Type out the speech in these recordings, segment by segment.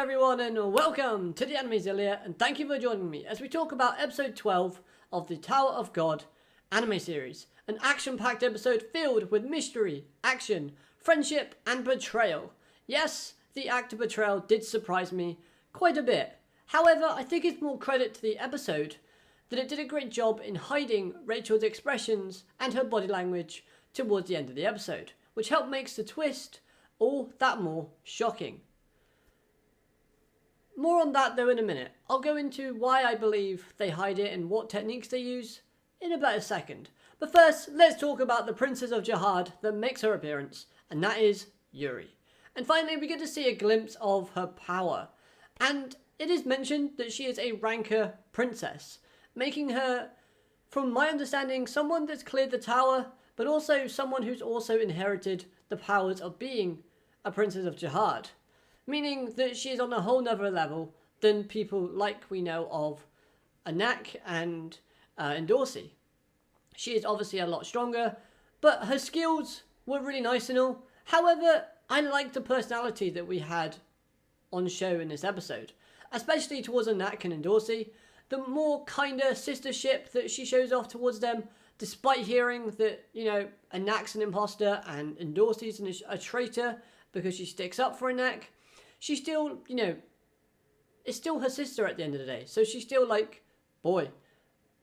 everyone and welcome to the Anime Zillia, and thank you for joining me as we talk about episode 12 of the Tower of God anime series. An action-packed episode filled with mystery, action, friendship and betrayal. Yes, the act of betrayal did surprise me quite a bit. However, I think it's more credit to the episode that it did a great job in hiding Rachel's expressions and her body language towards the end of the episode, which helped makes the twist all that more shocking. More on that though in a minute. I'll go into why I believe they hide it and what techniques they use in about a second. But first, let's talk about the Princess of Jihad that makes her appearance, and that is Yuri. And finally, we get to see a glimpse of her power. And it is mentioned that she is a ranker princess, making her, from my understanding, someone that's cleared the tower, but also someone who's also inherited the powers of being a Princess of Jihad. Meaning that she is on a whole nother level than people like we know of Anak and Endorsi. She is obviously a lot stronger, but her skills were really nice and all. However, I liked the personality that we had on show in this episode, especially towards Anak and Endorsi. The more kinder sistership that she shows off towards them, despite hearing that, Anak's an imposter and Endorsi's a traitor because she sticks up for Anak. She still, it's still her sister at the end of the day. So she's still like, boy,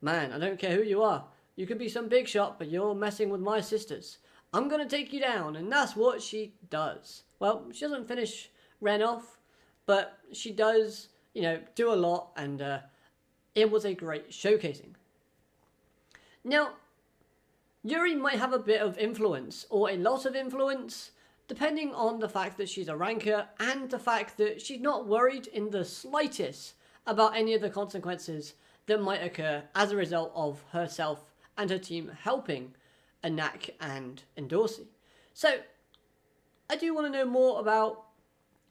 man, I don't care who you are. You could be some big shot, but you're messing with my sisters. I'm going to take you down. And that's what she does. Well, she doesn't finish Ren off, but she does, do a lot. And it was a great showcasing. Now, Yuri might have a bit of influence or a lot of influence, depending on the fact that she's a ranker and the fact that she's not worried in the slightest about any of the consequences that might occur as a result of herself and her team helping Anak and Endorsi. So, I do want to know more about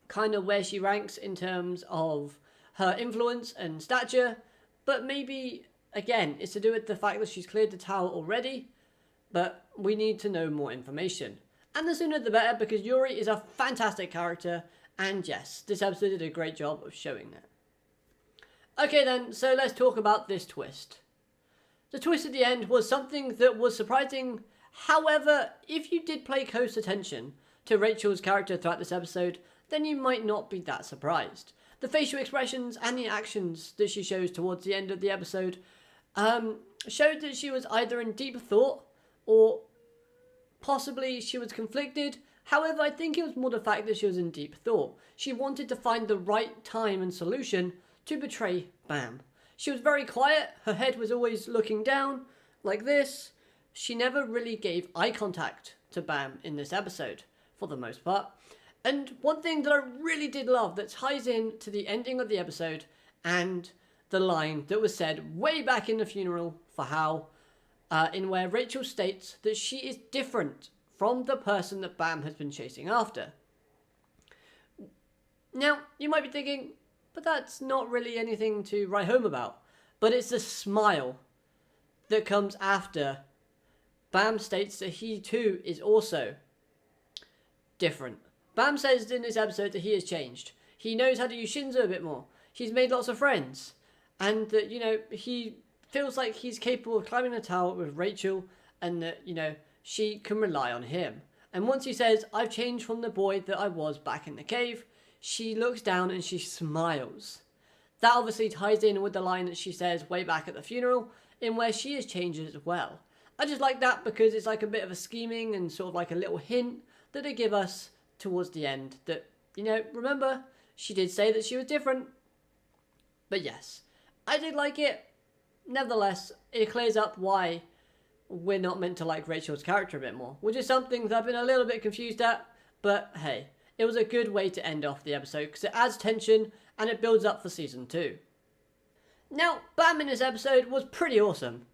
kind of where she ranks in terms of her influence and stature, but maybe, again, it's to do with the fact that she's cleared the tower already, but we need to know more information. And the sooner the better, because Yuri is a fantastic character, and yes, this episode did a great job of showing that. Okay then, so let's talk about this twist. The twist at the end was something that was surprising. However, if you did pay close attention to Rachel's character throughout this episode, then you might not be that surprised. The facial expressions and the actions that she shows towards the end of the episode showed that she was either in deep thought or possibly she was conflicted. However, I think it was more the fact that she was in deep thought. She wanted to find the right time and solution to betray Bam. She was very quiet. Her head was always looking down, like this. She never really gave eye contact to Bam in this episode, for the most part. And one thing that I really did love that ties in to the ending of the episode and the line that was said way back in the funeral for Hal, in where Rachel states that she is different from the person that Bam has been chasing after. Now, you might be thinking, but that's not really anything to write home about. But it's the smile that comes after Bam states that he too is also different. Bam says in this episode that he has changed. He knows how to use Shinzo a bit more. He's made lots of friends. And that, he feels like he's capable of climbing the tower with Rachel and that, she can rely on him. And once he says, I've changed from the boy that I was back in the cave, she looks down and she smiles. That obviously ties in with the line that she says way back at the funeral, in where she has changed as well. I just like that because it's like a bit of a scheming and sort of like a little hint that they give us towards the end that, remember, she did say that she was different. But yes, I did like it. Nevertheless, it clears up why we're not meant to like Rachel's character a bit more, which is something that I've been a little bit confused at, but hey, it was a good way to end off the episode because it adds tension and it builds up for season 2. Now, Bam in this episode was pretty awesome.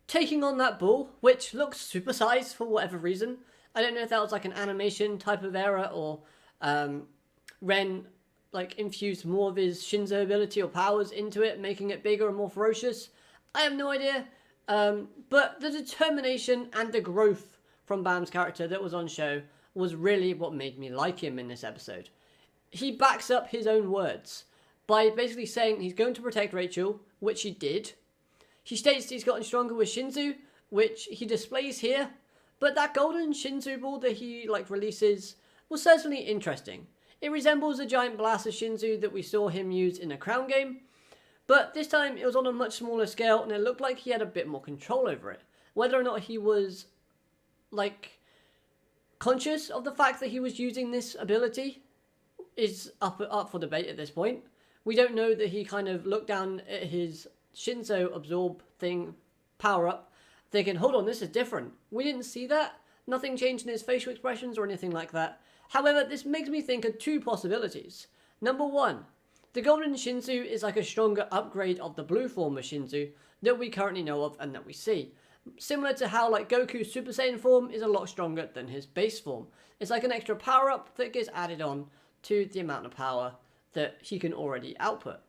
Taking on that bull, which looks supersized for whatever reason. I don't know if that was like an animation type of error or Ren infused more of his Shinzo ability or powers into it, making it bigger and more ferocious. I have no idea. But the determination and the growth from Bam's character that was on show was really what made me like him in this episode. he backs up his own words by basically saying he's going to protect Rachel, which he did. He states he's gotten stronger with Shinzu, which he displays here. But that golden Shinzu ball that he releases was certainly interesting. It resembles the giant blast of Shinzu that we saw him use in a Crown game, but this time it was on a much smaller scale and it looked like he had a bit more control over it. Whether or not he was conscious of the fact that he was using this ability is up for debate at this point. We don't know that he kind of looked down at his Shinzo absorb thing, power up, thinking, hold on, this is different. We didn't see that. Nothing changed in his facial expressions or anything like that. However, this makes me think of two possibilities. Number one, the Golden Shinzu is like a stronger upgrade of the blue form of Shinzu that we currently know of and that we see. Similar to how Goku's Super Saiyan form is a lot stronger than his base form. It's like an extra power up that gets added on to the amount of power that he can already output.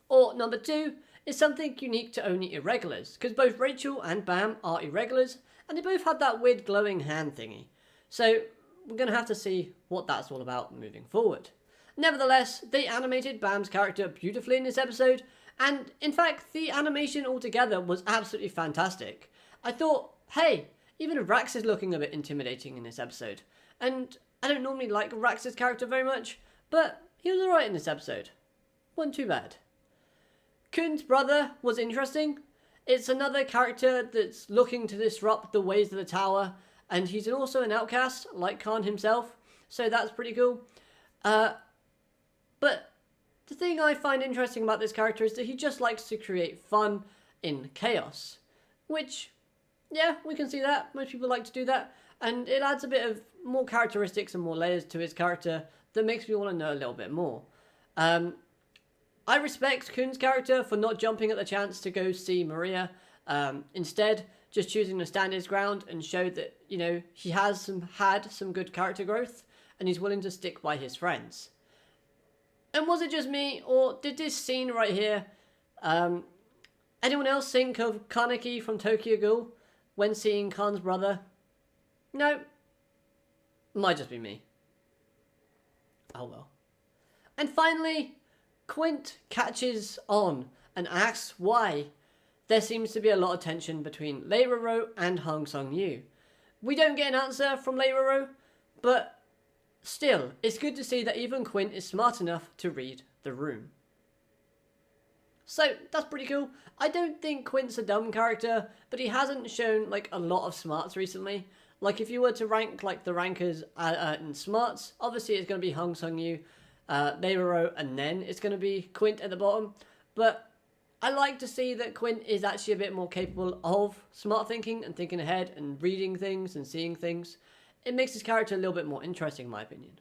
Or number two is something unique to only irregulars, because both Rachel and Bam are irregulars and they both had that weird glowing hand thingy. So we're going to have to see what that's all about moving forward. Nevertheless, they animated Bam's character beautifully in this episode, and in fact, the animation altogether was absolutely fantastic. I thought, hey, even Rax is looking a bit intimidating in this episode. And I don't normally like Rax's character very much, but he was alright in this episode. Wasn't too bad. Khun's brother was interesting. It's another character that's looking to disrupt the ways of the tower, and he's also an outcast, like Khan himself, so that's pretty cool. But the thing I find interesting about this character is that he just likes to create fun in chaos. Which, yeah, we can see that. Most people like to do that. And it adds a bit of more characteristics and more layers to his character that makes me want to know a little bit more. I respect Khun's character for not jumping at the chance to go see Maria. Instead, just choosing to stand his ground and show that, he has had some good character growth and he's willing to stick by his friends. And was it just me, or did this scene right here, anyone else think of Kaneki from Tokyo Ghoul when seeing Khan's brother? No. Might just be me. Oh well. And finally, Quint catches on and asks why there seems to be a lot of tension between Leiroro and Hong Sung-yu. We don't get an answer from Leiroro, but still, it's good to see that even Quint is smart enough to read the room. So, that's pretty cool. I don't think Quint's a dumb character, but he hasn't shown, a lot of smarts recently. If you were to rank, the rankers in smarts, obviously it's going to be Hong Sung-yu, Leiroro, and then it's going to be Quint at the bottom. But I like to see that Quint is actually a bit more capable of smart thinking and thinking ahead and reading things and seeing things. It makes his character a little bit more interesting, in my opinion.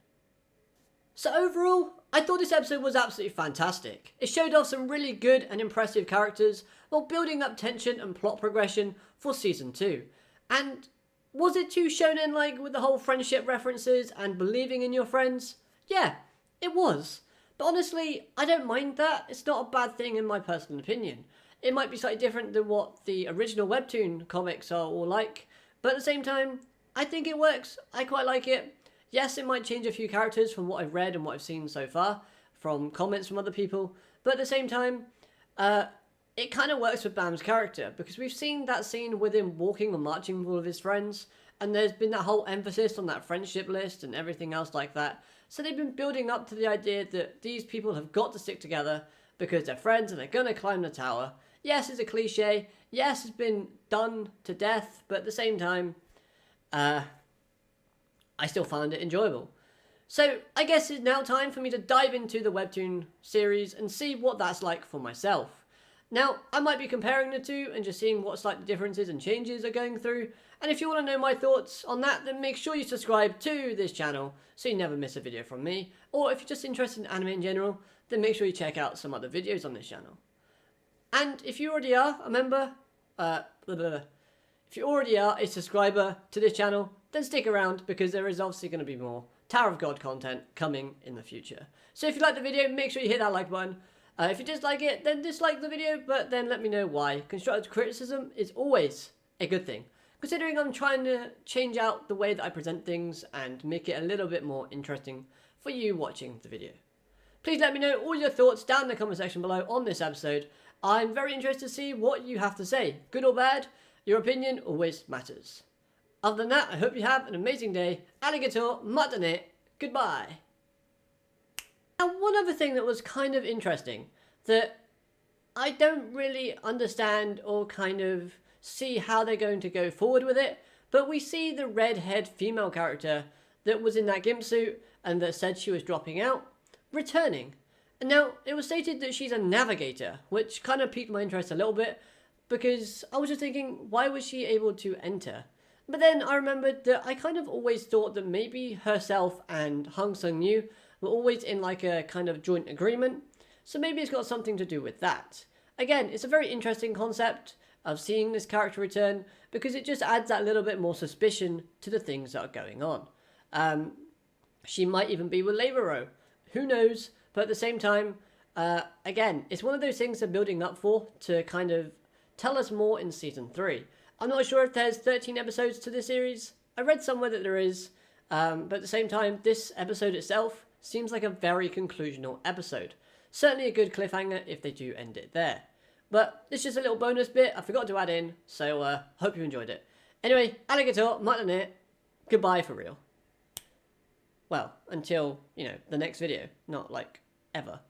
So overall, I thought this episode was absolutely fantastic. It showed off some really good and impressive characters while building up tension and plot progression for Season 2. And was it too shonen with the whole friendship references and believing in your friends? Yeah, it was. But honestly, I don't mind that. It's not a bad thing in my personal opinion. It might be slightly different than what the original webtoon comics are all like, but at the same time, I think it works. I quite like it. Yes, it might change a few characters from what I've read and what I've seen so far, from comments from other people, but at the same time, it kind of works with Bam's character, because we've seen that scene with him walking or marching with all of his friends, and there's been that whole emphasis on that friendship list and everything else like that. So they've been building up to the idea that these people have got to stick together because they're friends and they're going to climb the tower. Yes, it's a cliche. Yes, it's been done to death, but at the same time, I still found it enjoyable. So I guess it's now time for me to dive into the webtoon series and see what that's like for myself. Now, I might be comparing the two and just seeing what slight differences and changes are going through. And if you want to know my thoughts on that, then make sure you subscribe to this channel so you never miss a video from me. Or if you're just interested in anime in general, then make sure you check out some other videos on this channel. And if you already are a member, if you already are a subscriber to this channel, then stick around because there is obviously going to be more Tower of God content coming in the future. So if you like the video, make sure you hit that like button. If you dislike it, then dislike the video, but then let me know why. Constructive criticism is always a good thing, considering I'm trying to change out the way that I present things and make it a little bit more interesting for you watching the video. Please let me know all your thoughts down in the comment section below on this episode. I'm very interested to see what you have to say. Good or bad, your opinion always matters. Other than that, I hope you have an amazing day. Alligator, matane, goodbye. Now, one other thing that was kind of interesting that I don't really understand or kind of see how they're going to go forward with it, but we see the red-haired female character that was in that gimp suit and that said she was dropping out, returning. And now, it was stated that she's a navigator, which kind of piqued my interest a little bit, because I was just thinking, why was she able to enter? But then I remembered that I kind of always thought that maybe herself and Hong Sung-yu were always in like a kind of joint agreement, so maybe it's got something to do with that. Again, it's a very interesting concept of seeing this character return, because it just adds that little bit more suspicion to the things that are going on. She might even be with Laboro, who knows, but at the same time, again, it's one of those things they're building up for to kind of tell us more in Season 3. I'm not sure if there's 13 episodes to this series. I read somewhere that there is, but at the same time, this episode itself seems like a very conclusional episode. Certainly a good cliffhanger if they do end it there. But it's just a little bonus bit I forgot to add in, so hope you enjoyed it. Anyway, alligator, matane, goodbye for real. Well, until, the next video. Not like, ever.